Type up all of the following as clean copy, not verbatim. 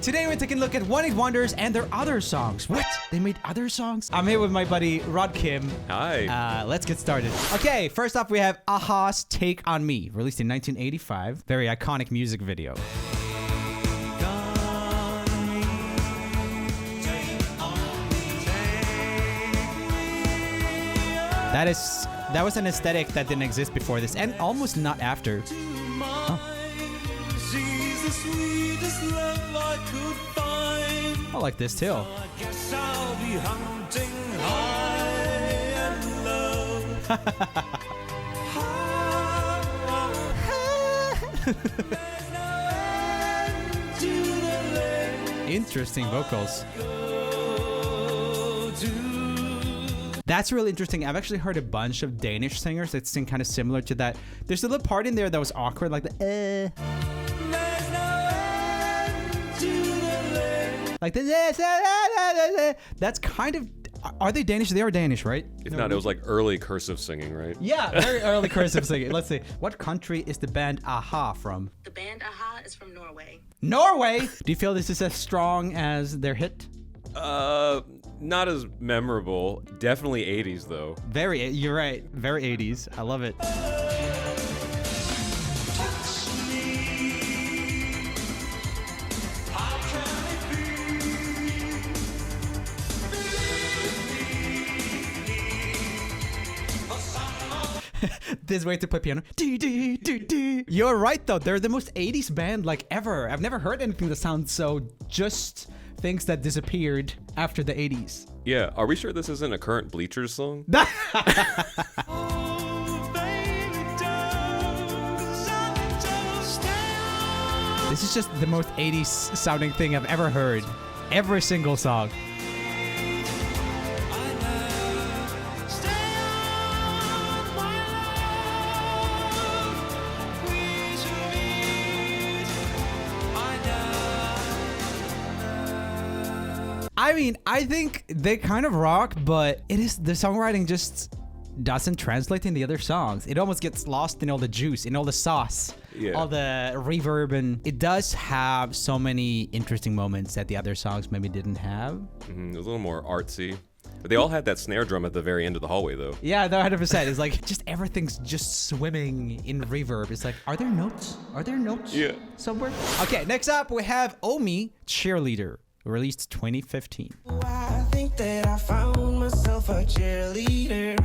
Today we're taking a look at One Hit Wonders and their other songs. What? They made other songs? I'm here with my buddy Rod Kim. Hi. Let's get started. Okay, first off we have Aha's Take On Me, released in 1985. Very iconic music video. That was an aesthetic that didn't exist before this, and almost not after. Oh. I like this too. Interesting vocals. That's really interesting. I've actually heard a bunch of Danish singers that sing kind of similar to that. There's a little part in there that was awkward, like the like the that's kind of. Are they Danish? They are Danish, right? If not, it was like early cursive singing, right? Yeah, very early cursive singing. Let's see. What country is the band Aha from? The band Aha is from Norway. Norway? Do you feel this is as strong as their hit? Not as memorable. Definitely 80s though. You're right. Very 80s. I love it. This way to play piano. You're right though. They're the most 80s band like ever. I've never heard anything that sounds so just things that disappeared after the 80s. Yeah, are we sure this isn't a current Bleachers song? This is just the most 80s sounding thing I've ever heard. Every single song. I mean, I think they kind of rock, but the songwriting just doesn't translate in the other songs. It almost gets lost in all the juice, in all the sauce, all the reverb, and it does have so many interesting moments that the other songs maybe didn't have. It was a little more artsy. But they all had that snare drum at the very end of the hallway, though. Yeah, no, 100%. It's like just everything's just swimming in reverb. It's like, are there notes? Are there notes? Yeah. Somewhere? Okay, next up we have Omi, Cheerleader, released 2015. I think that I found myself a cheerleader.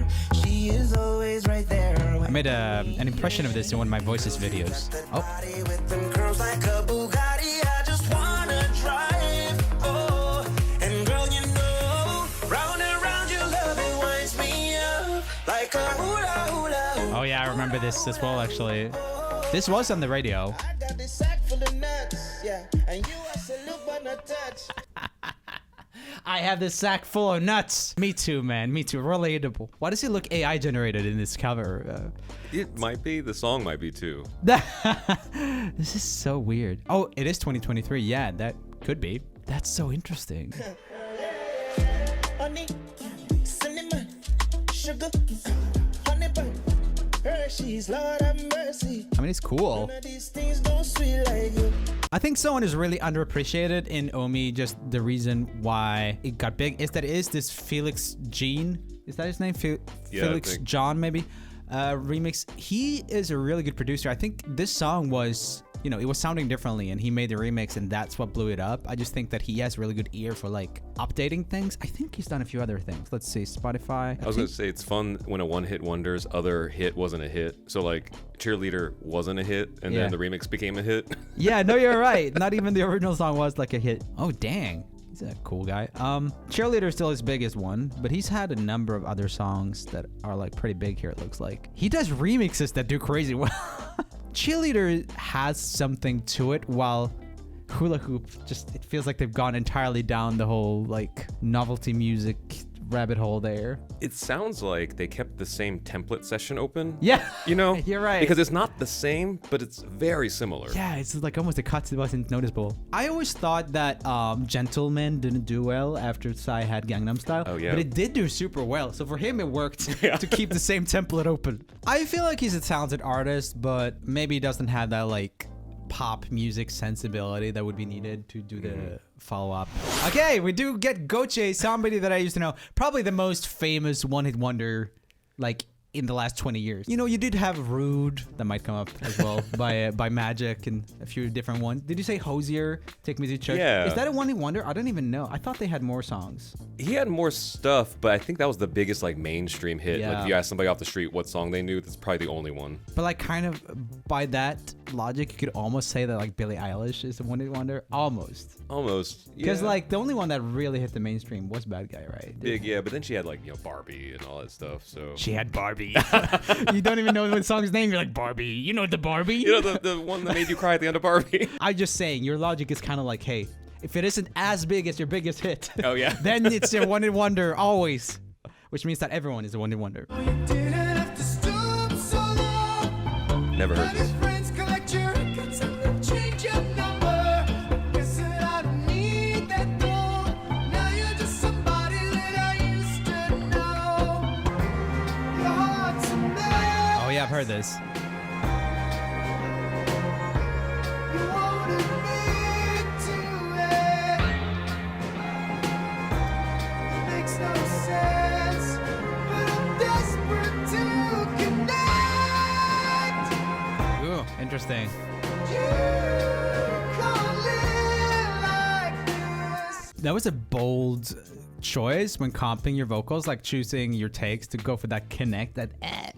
She is always right there. I made an impression of this in one of my Voices videos. Oh. Oh yeah, I remember this as well actually. This was on the radio. I have this sack full of nuts. Me too, man. Me too. Relatable. Why does it look AI generated in this cover? It might be. The song might be too. This is so weird. Oh, it is 2023. Yeah, that could be. That's so interesting. Honey, cinnamon, sugar, honey bun, Hershey's, Lord have mercy. I mean, it's cool. None of these things don't sweet like you. I think someone is really underappreciated in Omi. Just the reason why it got big is that it is this Felix Jean. Is that his name? Felix John, maybe? Remix. He is a really good producer. I think this song was, you know, it was sounding differently and he made the remix and that's what blew it up. I just think that he has a really good ear for like updating things. I think he's done a few other things. Let's see, Spotify. I was gonna say it's fun when a one-hit wonder's other hit wasn't a hit. So like Cheerleader wasn't a hit and then the remix became a hit. Yeah, no, you're right. Not even the original song was like a hit. Oh, dang. He's a cool guy. Cheerleader is still his biggest one, but he's had a number of other songs that are like pretty big here, it looks like. He does remixes that do crazy well. Cheerleader has something to it, while Hula Hoop just, it feels like they've gone entirely down the whole like novelty music rabbit hole there. It sounds like they kept the same template session open. Yeah, you know, you're right. Because it's not the same, but it's very similar. Yeah, it's like almost a cut that wasn't noticeable. I always thought that Gentleman didn't do well after Psy had Gangnam Style. Oh yeah. But it did do super well. So for him, it worked to keep the same template open. I feel like he's a talented artist, but maybe he doesn't have that like pop music sensibility that would be needed to do the follow-up. Okay, we do get Goche, somebody that I used to know. Probably the most famous one-hit wonder, like, in the last 20 years. You know, you did have Rude, that might come up as well, by Magic and a few different ones. Did you say Hosier, Take Me to Church? Yeah. Is that a one-hit wonder? I don't even know. I thought they had more songs. He had more stuff, but I think that was the biggest like mainstream hit. Yeah. Like if you ask somebody off the street what song they knew, that's probably the only one. But like kind of by that logic, you could almost say that like Billie Eilish is a one-hit wonder. Almost. Almost. Because yeah. like the only one that really hit the mainstream was Bad Guy, right? Big, yeah, but then she had like, you know, Barbie and all that stuff, so. She had Barbie. You don't even know the song's name. You're like, Barbie. You know the Barbie? You know, the one that made you cry at the end of Barbie? I'm just saying, your logic is kind of like, hey, if it isn't as big as your biggest hit, Oh, yeah. then it's a one-hit wonder always. Which means that everyone is a one-hit wonder. Never heard this. Oh yeah, I've heard this. Ooh, interesting. That was a bold choice when comping your vocals, like choosing your takes to go for that connect. That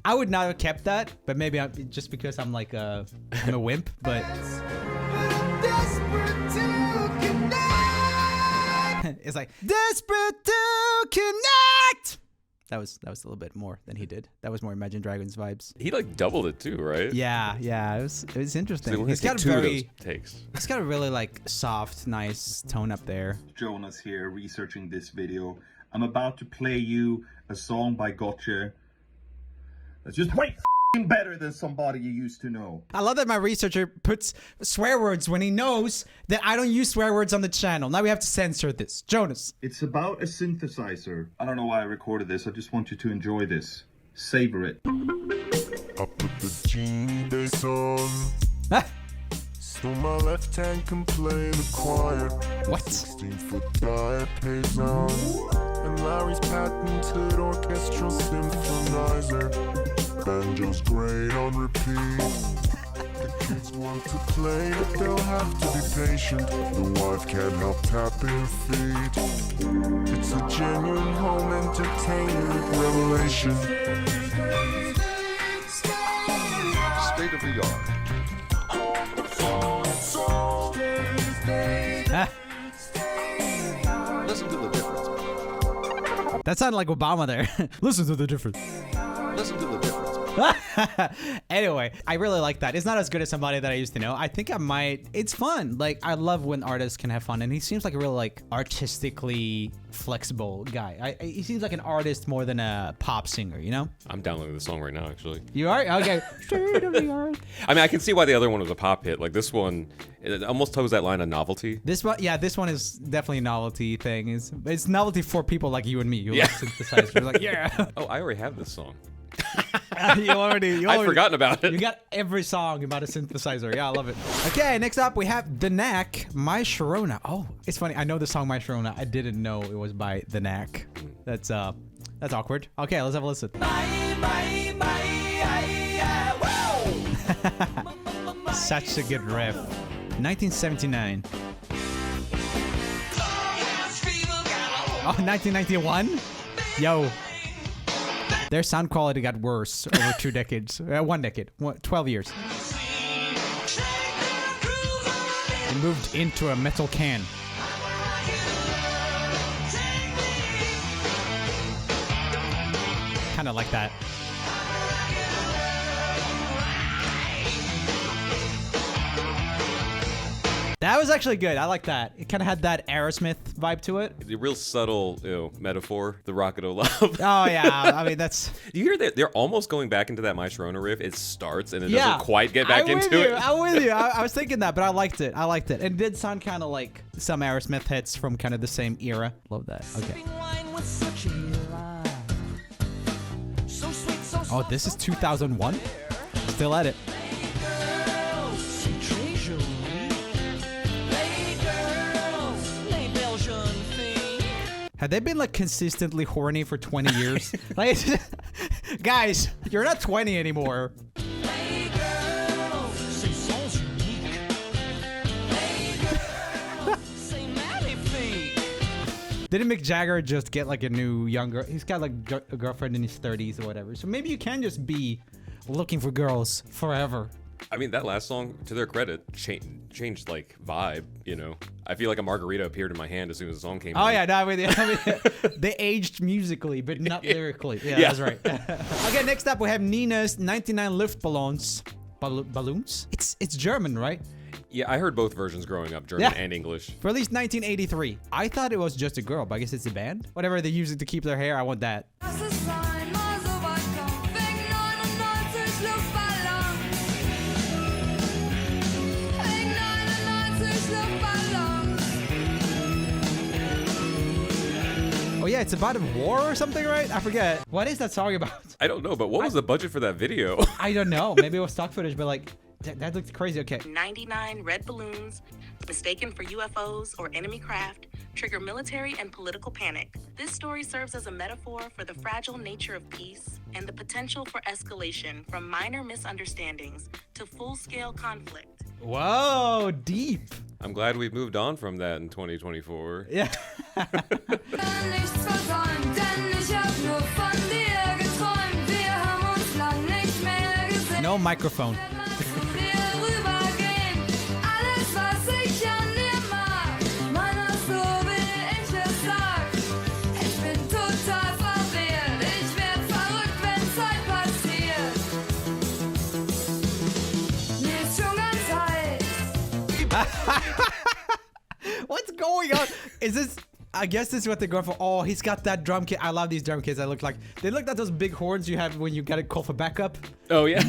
I would not have kept that, but maybe just because I'm like I'm a wimp. But it's like desperate to connect. That was a little bit more than he did. That was more Imagine Dragons vibes. He like doubled it too, right? Yeah, it was interesting. So He's got a two of very those takes. He's got a really like soft, nice tone up there. Jonas here, researching this video. I'm about to play you a song by Gotcha that's just way better than somebody you used to know. I love that my researcher puts swear words when he knows that I don't use swear words on the channel. Now we have to censor this. Jonas. It's about a synthesizer. I don't know why I recorded this. I just want you to enjoy this. Savor it. I put the G-Bass on, so my left hand can play the choir. What? 16-foot diapase on, and Larry's patented orchestral symphonizer. Banjo's great on repeat. The kids want to play, but they'll have to be patient. The wife can't help tapping feet. It's a genuine home entertainment revelation. State of the art. Listen to the difference. That sounded like Obama there. Listen to the difference. Listen to the difference. Anyway, I really like that. It's not as good as somebody that I used to know. I think I might. It's fun. Like, I love when artists can have fun, and he seems like a real like artistically flexible guy. He seems like an artist more than a pop singer. You know? I'm downloading the song right now, actually. You are okay. Straight of the art. I mean, I can see why the other one was a pop hit. Like this one, it almost toes that line of novelty. This one, yeah, this one is definitely a novelty thing. It's novelty for people like you and me. You Yeah. like synthesizers. You're like, yeah. Oh, I already have this song. you already I'd forgotten about it. You got every song about a synthesizer. Yeah, I love it. Okay, next up we have The Knack, My Sharona. Oh, it's funny. I know the song My Sharona. I didn't know it was by The Knack. That's awkward. Okay, let's have a listen. Such a good riff. 1979. Oh, 1991? Yo. Their sound quality got worse over 2 decades. 1 decade. 12 years. It moved into a metal can. Kind of like that. That was actually good. I like that. It kind of had that Aerosmith vibe to it. The real subtle, metaphor, the rocket o' love. Oh yeah, I mean that's. Do you hear that? They're almost going back into that My Sharona riff. It starts and it doesn't quite get back into it. I'm with you. I was thinking that, but I liked it. It did sound kind of like some Aerosmith hits from kind of the same era. Love that. Okay. Oh, this is 2001. Still at it. Have they been like consistently horny for 20 years? Like, guys, you're not 20 anymore. Didn't Mick Jagger just get like a new younger? He's got like a girlfriend in his 30s or whatever. So maybe you can just be looking for girls forever. I mean, that last song, to their credit, changed like vibe. You know, I feel like a margarita appeared in my hand as soon as the song came. Oh on. yeah, no, I mean, they aged musically, but not lyrically. Yeah, that's right. Okay, next up we have Nina's 99 Luftballons. Balloons? It's German, right? Yeah, I heard both versions growing up, German and English. For at least 1983. I thought it was just a girl, but I guess it's a band. Whatever they use it to keep their hair, I want that. Oh yeah, it's about a war or something, right? I forget. What is that song about? I don't know, but what was the budget for that video? I don't know. Maybe it was stock footage, but like, that looks crazy. Okay. 99 red balloons, mistaken for UFOs or enemy craft, trigger military and political panic. This story serves as a metaphor for the fragile nature of peace and the potential for escalation from minor misunderstandings to full-scale conflict. Whoa, deep. I'm glad we've moved on from that in 2024. Yeah. No microphone. What's going on? Is this? I guess this is what they're going for. Oh, he's got that drum kit. I love these drum kits. They look like those big horns you have when you gotta call for backup. Oh yeah.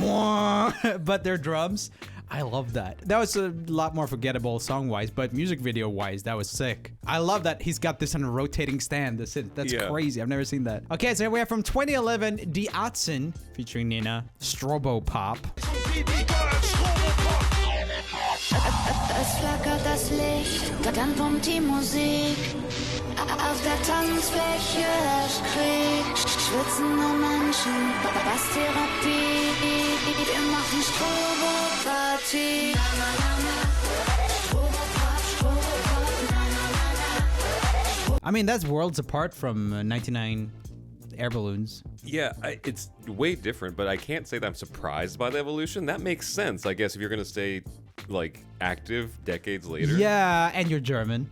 But they're drums. I love that. That was a lot more forgettable song-wise, but music video-wise, that was sick. I love that he's got this on a rotating stand. That's crazy. I've never seen that. Okay, so we have from 2011, Die Atzen featuring Nina, Strobo Pop. Es flackert das Licht, dann pumpt die Musik. Auf der Tanzfläche herrscht Krieg. Schwitzende Menschen, was Therapie. Wir machen Strobo-Party. I mean, that's worlds apart from 99 Air Balloons. Yeah, it's way different, but I can't say that I'm surprised by the evolution. That makes sense, I guess, if you're gonna stay like active decades later. Yeah, and you're German.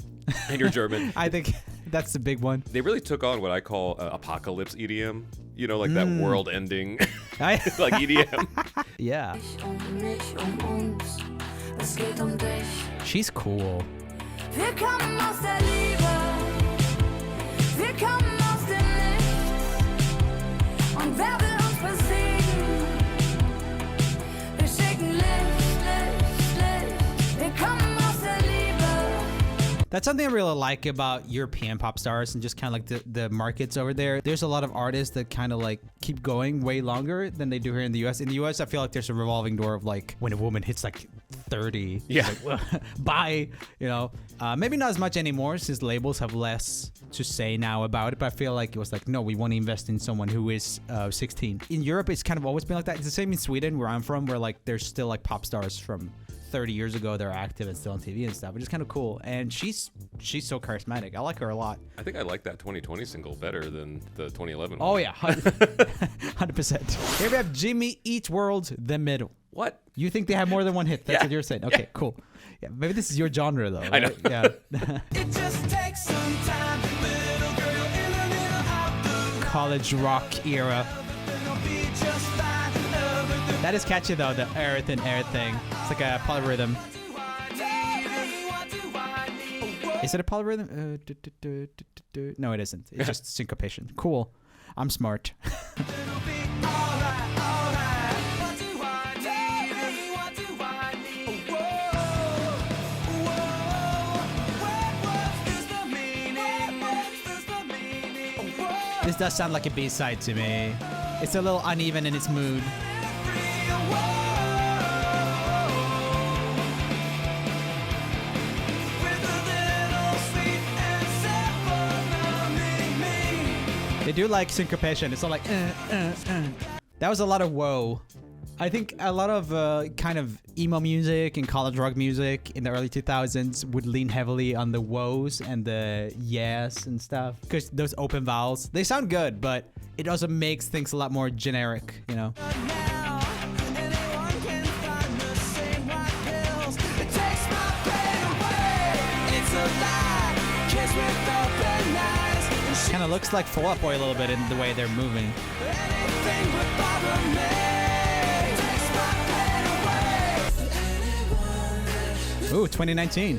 And you're German. I think that's the big one. They really took on what I call apocalypse EDM. You know, like that world-ending, like EDM. Yeah. She's cool. Wir kommen aus der Liebe, wir kommen aus dem Licht. Und wer will uns besiegen? Wir schicken Licht, Licht, Licht. Wir kommen aus der Liebe. That's something I really like about European pop stars and just kind of like the markets over there. There's a lot of artists that kind of like keep going way longer than they do here in the US. In the US, I feel like there's a revolving door of like when a woman hits like 30, yeah, like, well, bye, you know. Maybe not as much anymore since labels have less to say now about it, but I feel like it was like, no, we want to invest in someone who is 16. In Europe, it's kind of always been like that. It's the same in Sweden, where I'm from, where like there's still like pop stars from 30 years ago that are active and still on TV and stuff, which is kind of cool. And she's so charismatic. I like her a lot. I think I like that 2020 single better than the 2011 one. Oh yeah, 100%. Here we have Jimmy Eat World, The Middle. What? You think they have more than one hit? That's what you're saying. Okay, cool. Yeah, maybe this is your genre though. Right? I know. Yeah. It just takes some time, little girl in a little outdoor. College rock era. Be just fine. Everything That is catchy though, the air thing. It's like a polyrhythm. Is it a polyrhythm? No, it isn't. It's just syncopation. Cool. I'm smart. This does sound like a B-side to me. It's a little uneven in its mood. They do like syncopation. It's all like. That was a lot of whoa. I think a lot of kind of emo music and college rock music in the early 2000s would lean heavily on the woes and the yes and stuff. Because those open vowels, they sound good, but it also makes things a lot more generic, you know? Kind of looks like Fall Out Boy a little bit in the way they're moving. Ooh, 2019.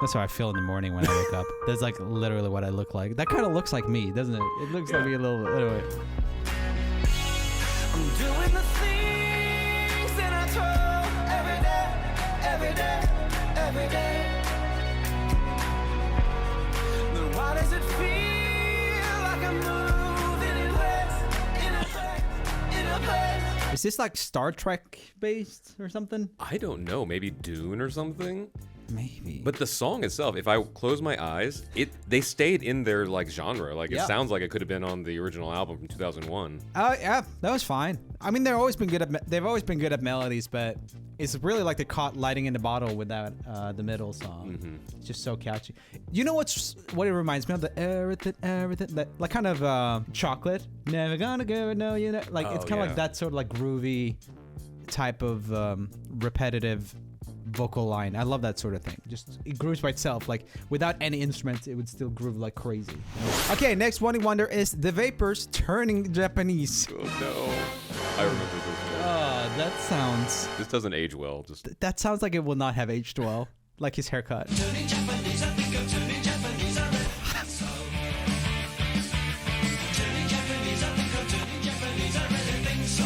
That's how I feel in the morning when I wake up. That's like literally what I look like. That kind of looks like me, doesn't it? It looks like me a little bit. Anyway. I'm doing the things that I told every day. Then why does it feel like I'm moving in a place? Is this like Star Trek based or something? I don't know. Maybe Dune or something. Maybe. But the song itself, if I close my eyes, they stayed in their like genre. Like it sounds like it could have been on the original album from 2001. Yeah, that was fine. I mean, they've always been good at melodies, but it's really like they caught lightning in the bottle with that the middle song. It's just so catchy. You know what it reminds me of? The everything that like kind of chocolate. Never gonna give it, no, you know. Like it's kind of like that sort of like groovy type of repetitive vocal line. I love that sort of thing. Just it grooves by itself. Like without any instruments, it would still groove like crazy. Okay, next one wonder is The Vapors Turning Japanese. Oh no, I remember this one. Oh, that sounds. This doesn't age well. That sounds like it will not have aged well. Like his haircut. Turning Japanese, I think I'm turning Japanese already. So. Turning Japanese, I think I'm turning Japanese already. Think so.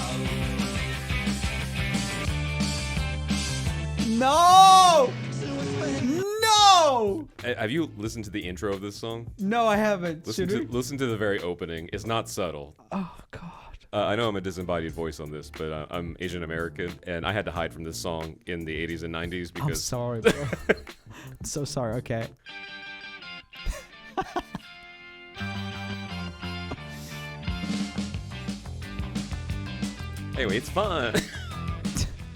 No! No! Have you listened to the intro of this song? No, I haven't. Listen to the very opening. It's not subtle. Oh, God. I know I'm a disembodied voice on this, but I'm Asian American, and I had to hide from this song in the 80s and 90s because. I'm sorry, bro. I'm so sorry. Okay. Anyway, it's fun.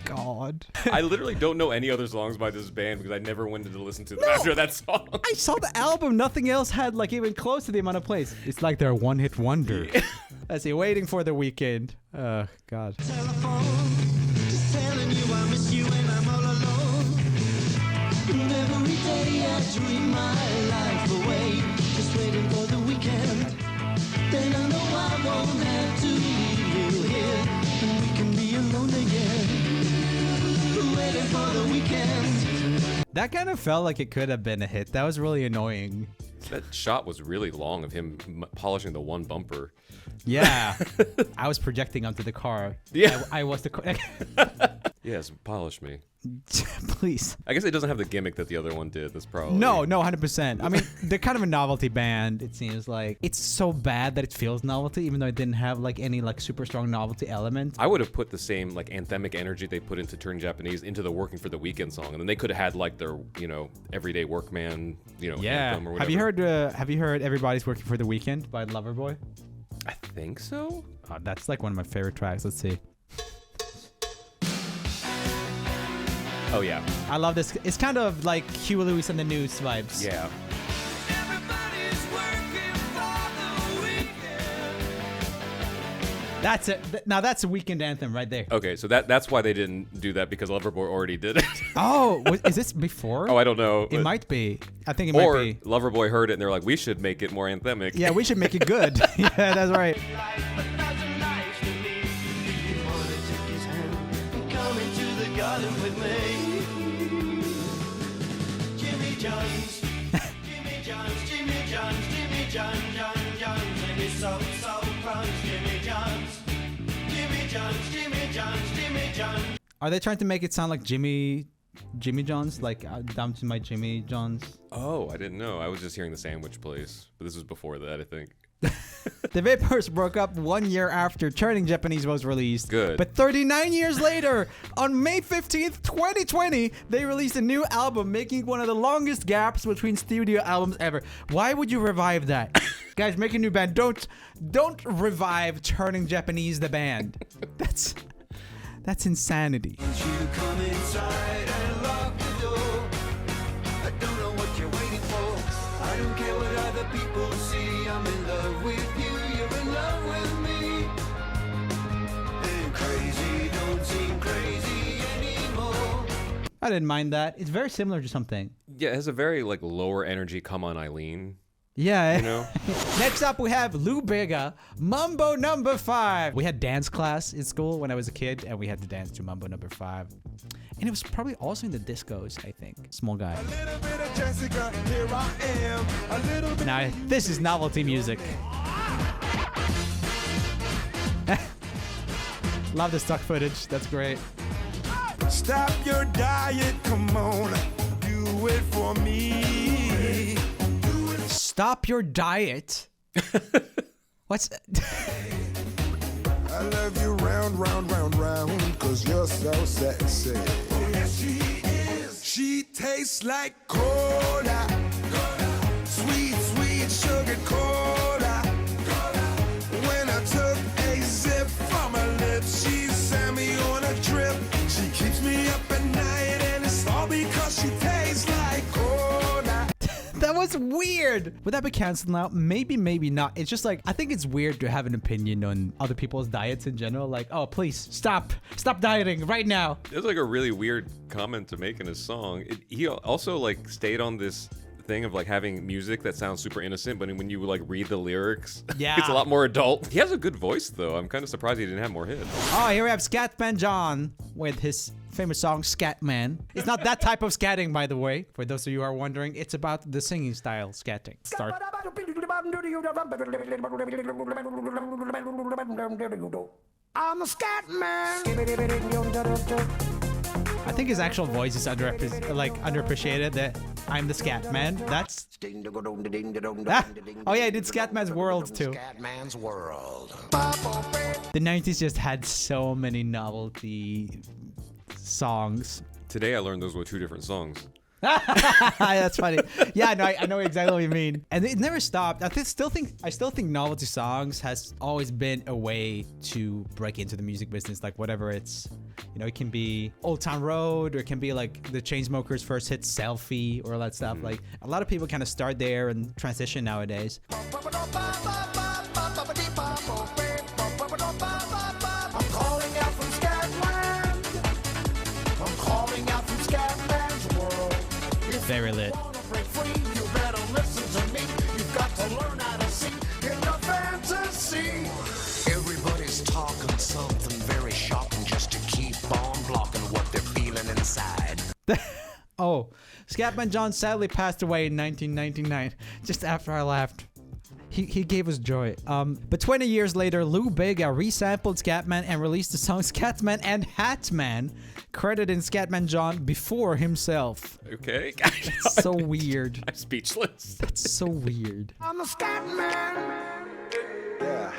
God. I literally don't know any other songs by this band because I never wanted to listen to them after that song. I saw the album. Nothing else had like even close to the amount of plays. It's like they're a one-hit wonder. I see. Waiting for the weekend. God. Telephone, just telling you I miss you and I'm all alone. And every day I dream my life away, just waiting for the weekend. Then I know I won't have to leave you here, and we can be alone again. Waiting for the weekend. That kind of felt like it could have been a hit. That was really annoying. That shot was really long of him polishing the one bumper. Yeah. I was projecting onto the car. Yeah. I was the car. Yes, polish me. Please. I guess it doesn't have the gimmick that the other one did. That's probably... No, 100%. I mean, they're kind of a novelty band, it seems like. It's so bad that it feels novelty, even though it didn't have like any like super strong novelty element. I would have put the same like anthemic energy they put into Turn Japanese into the Working for the Weekend song, and then they could have had like their, you know, Everyday Workman, you know, anthem or whatever. Have you heard Everybody's Working for the Weekend by Loverboy? I think so. That's like one of my favorite tracks. Let's see. Oh yeah. I love this. It's kind of like Huey Lewis and the News vibes. Yeah. Everybody's working for the weekend. That's it. Now that's a weekend anthem right there. Okay, so that's why they didn't do that because Loverboy already did it. Oh, is this before? Oh, I don't know. It might be. I think it might Or be. Loverboy heard it and they're like, we should make it more anthemic. Yeah, we should make it good. Yeah, that's right. But that's a nice relief. You wanna take his hand and come into the garden with me. Jimmy Jones, Jimmy Jones, Jimmy Jones, Jimmy Jones, Jones, and he's so crunch. Jimmy Jones, Jimmy Jones, Jimmy Jones, Jimmy Jones. Are they trying to make it sound like Jimmy John's? Like down to my Jimmy John's? Oh, I didn't know. I was just hearing the sandwich place, but this was before that, I think. The Vapors broke up 1 year after Turning Japanese was released. Good. But 39 years later, on May 15th, 2020, they released a new album, making one of the longest gaps between studio albums ever. Why would you revive that? Guys, make a new band. Don't revive Turning Japanese the band. That's insanity. You come inside and lock the door. I don't know what you're waiting for. I don't care what other people see. I'm in love with you. You're in love with me. And crazy don't seem crazy anymore. I didn't mind that. It's very similar to something. Yeah, it has a very like lower energy "Come On Eileen." Yeah. You know? Next up, we have Lou Bega, Mambo Number 5. We had dance class in school when I was a kid, and we had to dance to Mambo Number 5. And it was probably also in the discos, I think. Small guy. Little bit of Jessica, here I am. A little bit. Now, this is novelty music. Love the stock footage. That's great. Stop your diet, come on, do it for me. Stop your diet. What's I love you round, round, round, round, cause you're so sexy. Yes, she is. She tastes like cola. Sweet, sweet sugar cola. When I took a sip from her lips, she sent me on a trip. She keeps me up at night, and it's all because she tastes like cola. That was weird. Would that be canceled now? Maybe, maybe not. It's just like, I think it's weird to have an opinion on other people's diets in general. Like, oh, please stop dieting right now. It's like a really weird comment to make in his song. He also like stayed on this thing of like having music that sounds super innocent, but when you like read the lyrics, Yeah. it's a lot more adult. He has a good voice though. I'm kind of surprised he didn't have more hits. Oh, here we have Scatman John with his famous song Scatman. It's not that type of scatting, by the way. For those of you who are wondering, it's about the singing style scatting. Start. I'm a scat man. I think his actual voice is underappreciated. That I'm the Scatman. That's. Oh yeah, he did Scatman's World too. Scatman's World. The 90s just had so many novelty songs. Today I learned those were two different songs. That's funny. Yeah, no, I know exactly what you mean. And it never stopped. I still think novelty songs has always been a way to break into the music business. Like whatever it's, it can be Old Town Road, or it can be like the Chainsmokers' first hit Selfie, or all that stuff. Like a lot of people kind of start there and transition nowadays. I'm calling out from Scatland. I'm calling out from Scatman's world. Very lit. Break free, you better listen to me. You've got to learn how to see in your fantasy. Everybody's talking something very shocking just to keep on blocking what they're feeling inside. Oh, Scatman John sadly passed away in 1999, just after I laughed. He gave us joy. But 20 years later, Lou Bega resampled Scatman and released the song Scatman and Hatman, crediting Scatman John before himself. Okay. That's so weird. I'm speechless. That's so weird. I'm a scat man. Yeah,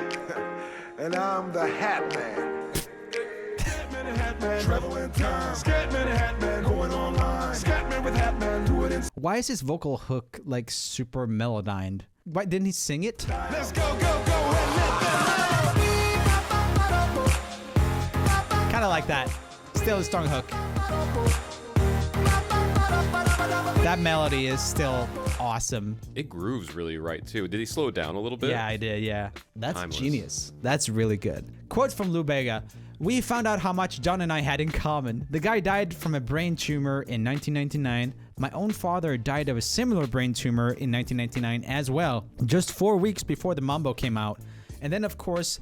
and I'm the Hat Man. Scatman and Hat Man, travel in time. Scatman and Hat Man, going online. Scatman with Hat Man, do it in. Why is his vocal hook like super melodined? Why didn't he sing it? Let's go, go, go, and let Kind of like that. Still a strong hook. That melody is still awesome. It grooves really right too. Did he slow it down a little bit? Yeah, I did, yeah. That's Timeless. genius. That's really good. Quote from Lou Bega. We found out how much John and I had in common. The guy died from a brain tumor in 1999. My own father died of a similar brain tumor in 1999 as well, just 4 weeks before the Mambo came out. And then, of course,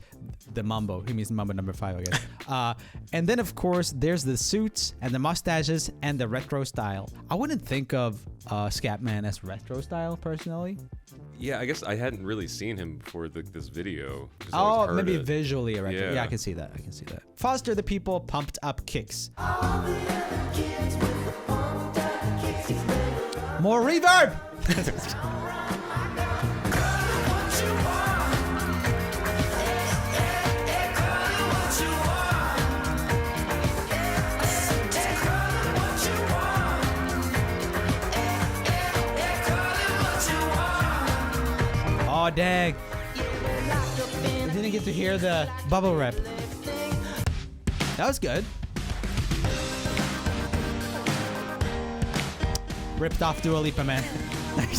the Mambo. He means Mambo number 5, I guess. And then, of course, there's the suits and the mustaches and the retro style. I wouldn't think of Scatman as retro style, personally. Yeah, I guess I hadn't really seen him before this video. Just Oh, always heard maybe it. visually retro. Yeah. Yeah. I can see that. Foster the People, Pumped Up Kicks. More reverb! Oh, dang. I didn't get to hear the bubble rap. That was good. Ripped off Dua Lipa, man. Got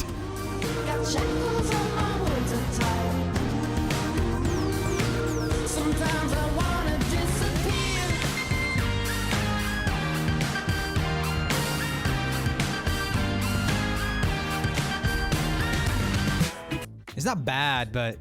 shackles on my words are tied. Sometimes I wanna disappear. It's not bad, but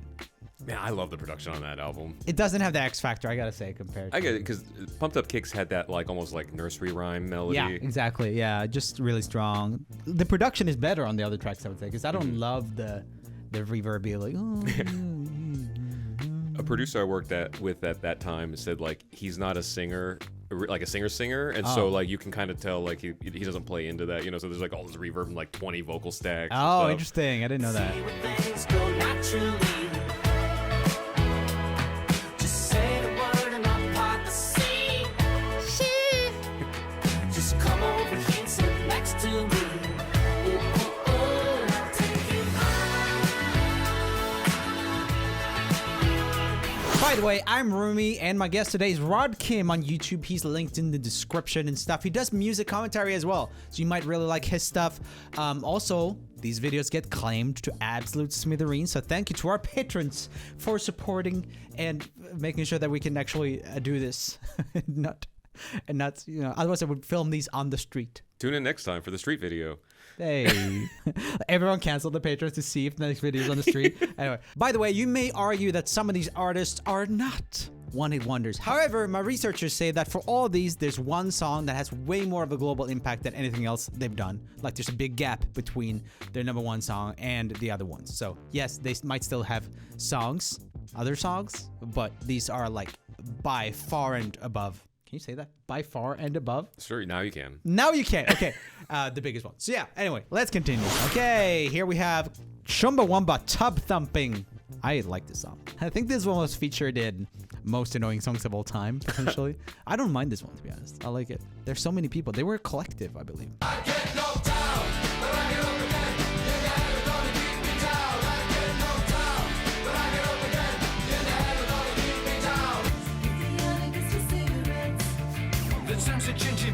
Man, I love the production on that album. it doesn't have the X factor, I gotta say, compared to. I get it because Pumped Up Kicks had that like almost like nursery rhyme melody. Yeah, exactly. Yeah, just really strong. The production is better on the other tracks, I would say, because I don't love the reverb, like, oh. A producer I worked with at that time said like he's not a singer, like a singer, and so like you can kind of tell like he doesn't play into that, you know. So there's like all this reverb and like 20 vocal stacks. and Oh, stuff. interesting. I didn't know that. See when things go naturally. Just say the word and I'll part the sea. Just come over here and sit next to me. Ooh, ooh, ooh, I'll take you By the way, I'm Rumi, and my guest today is Rod Kim on YouTube. He's linked in the description and stuff. He does music commentary as well, so you might really like his stuff. Also, these videos get claimed to absolute smithereens, so thank you to our patrons for supporting and making sure that we can actually do this. not, you know, otherwise I would film these on the street. Tune in next time for the street video. Hey, everyone canceled the patrons to see if the next video is on the street. Anyway, by the way, you may argue that some of these artists are not one-hit wonders. However, my researchers say that for all these, there's one song that has way more of a global impact than anything else they've done. Like there's a big gap between their number one song and the other ones. So yes, they might still have other songs, but these are like by far and above. Can you say that? By far and above? Sure, now you can. Now you can. Okay. The biggest one. So yeah, anyway, let's continue. Okay, here we have Chumbawamba Tub Thumping. I like this song. I think this one was featured in most annoying songs of all time, potentially. I don't mind this one, to be honest. I like it. There's so many people. They were a collective, I believe.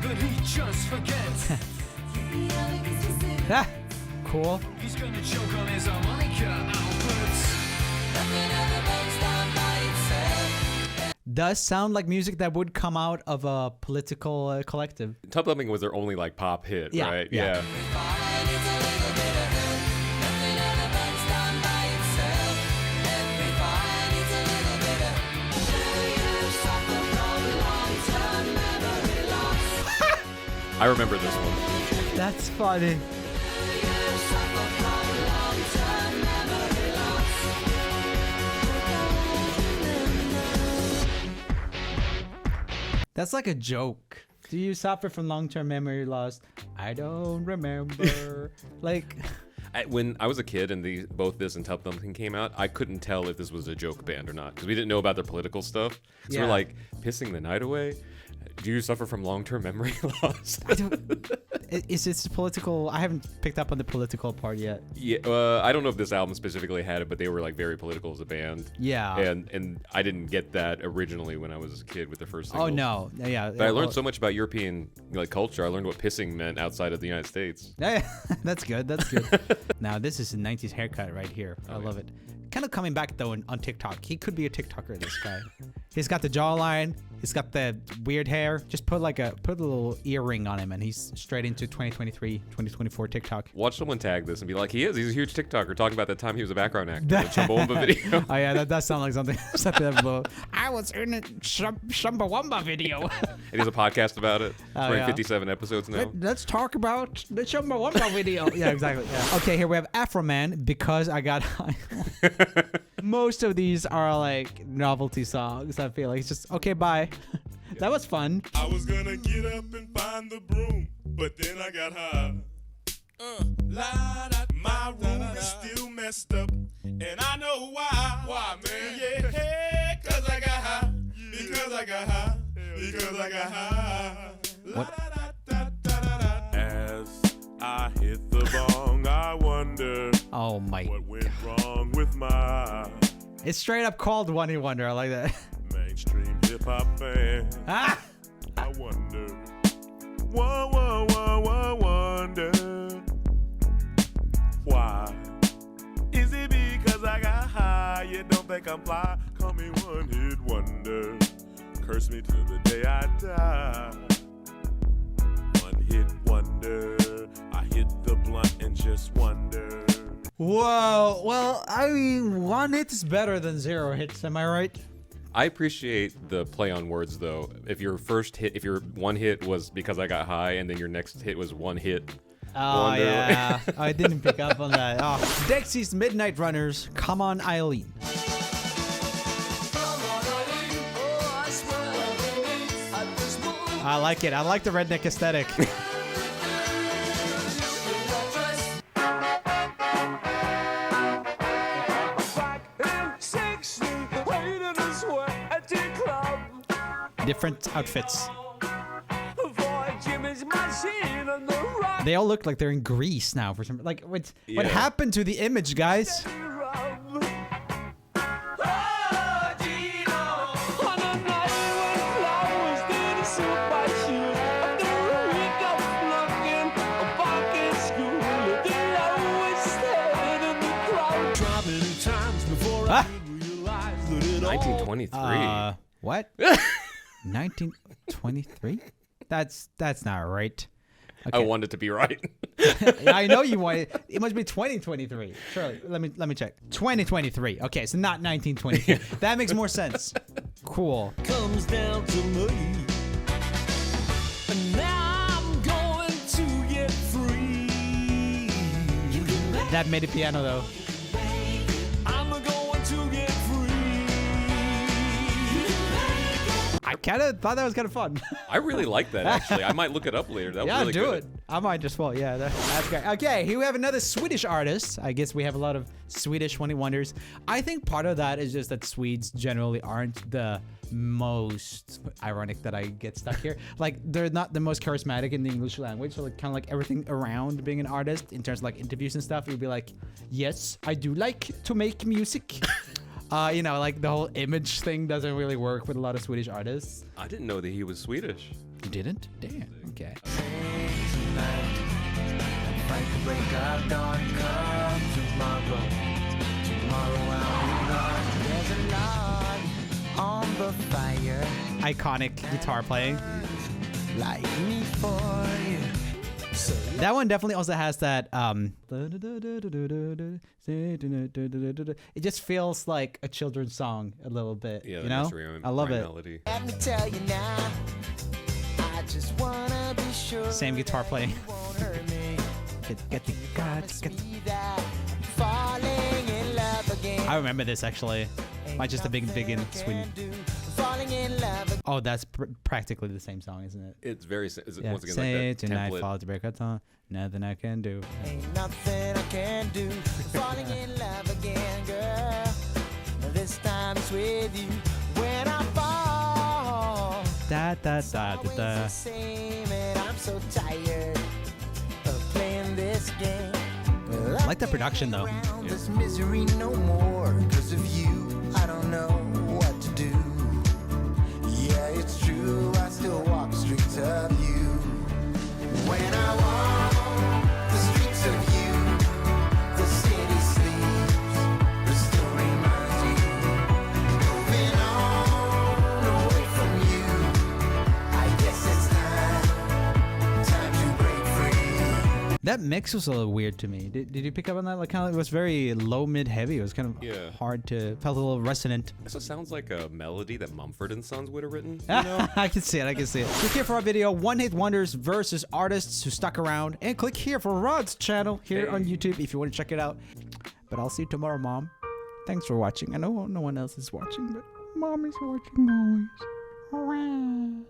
but he just forgets. Ah, cool. He's gonna choke on his harmonica outputs. Does sound like music that would come out of a political collective. Tub Thumping was their only like pop hit, Yeah, right? yeah. I remember this one. That's funny. That's like a joke. Do you suffer from long-term memory loss? I don't remember. Like, When I was a kid and both this and Tub Thumping came out, I couldn't tell if this was a joke band or not because we didn't know about their political stuff. So Yeah. we're like, pissing the night away? Do you suffer from long-term memory loss? I don't. Is this political? I haven't picked up on the political part yet. Yeah, I don't know if this album specifically had it, but they were like very political as a band. Yeah. And I didn't get that originally when I was a kid with the first single. Oh no. Yeah. But I learned so much about European like culture. I learned what pissing meant outside of the United States. Yeah, that's good. That's good. Now this is a 90s haircut right here. I love it. Kind of coming back though on TikTok. He could be a TikToker. This guy. He's got the jawline. He's got the weird hair. Just put a little earring on him, and he's straight into 2023, 2024 TikTok. Watch someone tag this and be like, he's a huge TikToker talking about that time he was a background actor in a Chumbawamba video. Oh yeah, that does sound like something. I was in a Chumbawamba video. And he has a podcast about it. It's running yeah. 57 episodes now. Let's talk about the Chumbawamba video. Yeah, exactly. Yeah. Okay, here we have Afro Man, Because I Got High. Most of these are like novelty songs. I feel like it's just okay. Bye. That was fun. I was gonna get up and find the broom, but then I got high. My room is still messed up, and I know why. Why, man? Yeah, cause I got high. Because I got high. Because I got high. As I hit the bong, I wonder Oh my. what went wrong with smile. It's straight up called One Hit Wonder. I like that. Mainstream hip hop fan. Ah! I wonder. Wonder. Why? Is it because I got high? You don't think I'm fly? Call me one hit wonder. Curse me to the day I die. One hit wonder. I hit the blunt and just wonder. Whoa. Well, I mean, one hit is better than 0 hits. Am I right? I appreciate the play on words though. If your one hit was because I got high, and then your next hit was one hit. Oh, Wonder. yeah. I didn't pick up on that. Oh. Dexy's Midnight Runners. Come on, Eileen. I like it. I like the redneck aesthetic. Different outfits. They all look like they're in Greece now for some. Like, what happened to the image, guys? Ah! 1923. What? 1923? That's not right. Okay. I want it to be right. I know you want it. It must be 2023. Surely. Let me check. 2023. Okay, so not 1923. That makes more sense. Cool. Comes down to me. And now I'm going to get free. That MIDI piano though. I'm going to get free. I kind of thought that was kind of fun. I really like that actually. I might look it up later. That was Yeah, really do good. it. I might just well, yeah, that's great. Okay, here we have another Swedish artist. I guess we have a lot of Swedish one-hit wonders. I think part of that is just that Swedes generally aren't the most ironic that I get stuck here. Like they're not the most charismatic in the English language. So like kind of like everything around being an artist in terms of like interviews and stuff, you'd be like, yes, I do like to make music. You know, like the whole image thing doesn't really work with a lot of Swedish artists. I didn't know that he was Swedish. You didn't? Damn. Okay. Iconic guitar playing. That one definitely also has that it just feels like a children's song a little bit. Yeah, you the know? nursery rhyme I love it. melody. Let me tell you now. I just wanna be sure. Same guitar playing. Won't hurt me. Get the Promise me that I'm falling in love again. I remember this actually. Might just have been big in Sweden. Falling in love again. Oh, that's practically the same song, isn't it? It's very is it, Yeah. once again Say like that tonight, template. fall to break our tongue. Nothing I can do. Ain't nothing I can do. Falling in love again, girl. This time it's with you. When I fall, Da da it's da da always da. the same, and I'm so tired of playing this game. I like the production though. Around this misery no more. 'Cause of you, I don't know what to do. Yeah, it's true. I still walk the streets of you. When I walk the streets of you, the city sleeps, but still reminds you. Moving on away from you. I guess it's time to break free. That mix was a little weird to me. Did you pick up on that? Like kind of, it was very low, mid, heavy. It was kind of Yeah. hard to, felt a little resonant. This sounds like a melody that Mumford and Sons would have written. You know? I can see it. I can see it. Click here for our video, One Hit Wonders versus artists who stuck around, and click here for Rod's channel here on YouTube if you want to check it out. But I'll see you tomorrow, Mom. Thanks for watching. I know no one else is watching, but Mom is watching always. Hooray.